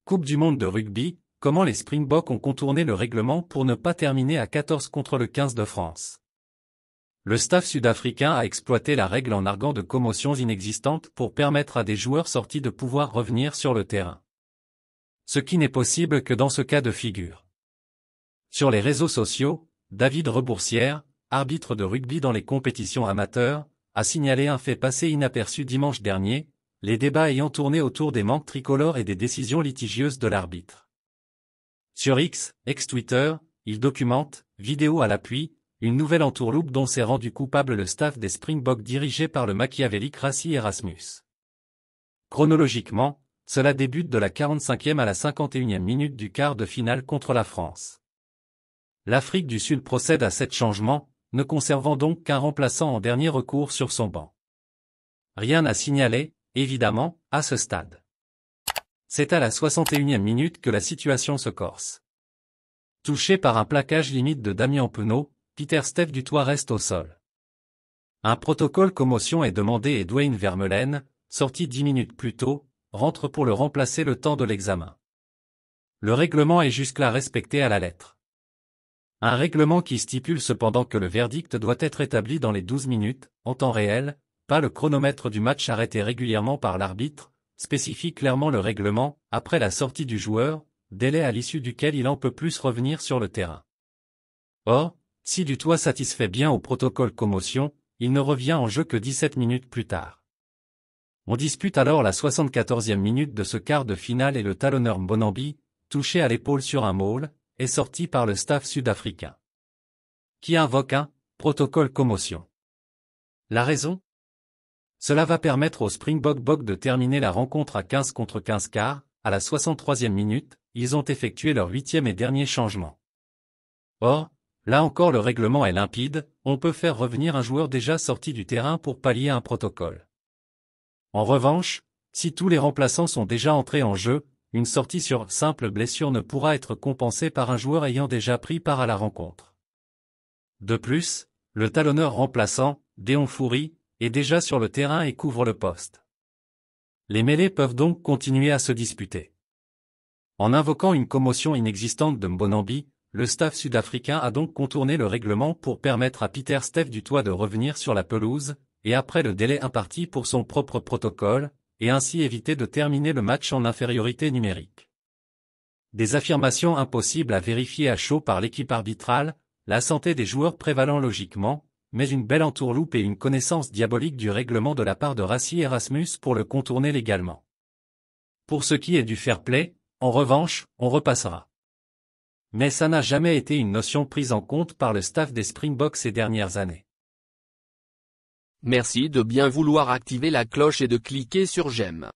Coupe du monde de rugby, comment les Springboks ont contourné le règlement pour ne pas terminer à 14 contre le 15 de France. Le staff sud-africain a exploité la règle en arguant de commotions inexistantes pour permettre à des joueurs sortis de pouvoir revenir sur le terrain. Ce qui n'est possible que dans ce cas de figure. Sur les réseaux sociaux, David Reboursière, arbitre de rugby dans les compétitions amateurs, a signalé un fait passé inaperçu dimanche dernier, les débats ayant tourné autour des manques tricolores et des décisions litigieuses de l'arbitre. Sur X, ex-Twitter, il documente, vidéo à l'appui, une nouvelle entourloupe dont s'est rendu coupable le staff des Springboks dirigé par le machiavélique Rassie Erasmus. Chronologiquement, cela débute de la 45e à la 51e minute du quart de finale contre la France. L'Afrique du Sud procède à 7 changements, ne conservant donc qu'un remplaçant en dernier recours sur son banc. Rien à signaler, évidemment, à ce stade. C'est à la 61e minute que la situation se corse. Touché par un plaquage limite de Damien Penaud, Pieter-Steph du Toit reste au sol. Un protocole commotion est demandé et Dwayne Vermeulen, sorti 10 minutes plus tôt, rentre pour le remplacer le temps de l'examen. Le règlement est jusque-là respecté à la lettre. Un règlement qui stipule cependant que le verdict doit être établi dans les 12 minutes, en temps réel, pas le chronomètre du match arrêté régulièrement par l'arbitre, spécifie clairement le règlement, après la sortie du joueur, délai à l'issue duquel il en peut plus revenir sur le terrain. Or, si Du Toit satisfait bien au protocole commotion, il ne revient en jeu que 17 minutes plus tard. On dispute alors la 74e minute de ce quart de finale et le talonneur Mbonambi, touché à l'épaule sur un maul, est sorti par le staff sud-africain. Qui invoque un protocole commotion. La raison ? Cela va permettre aux Springboks de terminer la rencontre à 15 contre 15 car, à la 63e minute, ils ont effectué leur 8e et dernier changement. Or, là encore le règlement est limpide, on peut faire revenir un joueur déjà sorti du terrain pour pallier un protocole. En revanche, si tous les remplaçants sont déjà entrés en jeu, une sortie sur simple blessure ne pourra être compensée par un joueur ayant déjà pris part à la rencontre. De plus, le talonneur remplaçant, Déon Fourie, est déjà sur le terrain et couvre le poste. Les mêlées peuvent donc continuer à se disputer. En invoquant une commotion inexistante de Mbonambi, le staff sud-africain a donc contourné le règlement pour permettre à Pieter-Steph du Toit de revenir sur la pelouse, et après le délai imparti pour son propre protocole, et ainsi éviter de terminer le match en infériorité numérique. Des affirmations impossibles à vérifier à chaud par l'équipe arbitrale, la santé des joueurs prévalant logiquement, mais une belle entourloupe et une connaissance diabolique du règlement de la part de Rassie Erasmus pour le contourner légalement. Pour ce qui est du fair play, en revanche, on repassera. Mais ça n'a jamais été une notion prise en compte par le staff des Springboks ces dernières années. Merci de bien vouloir activer la cloche et de cliquer sur j'aime.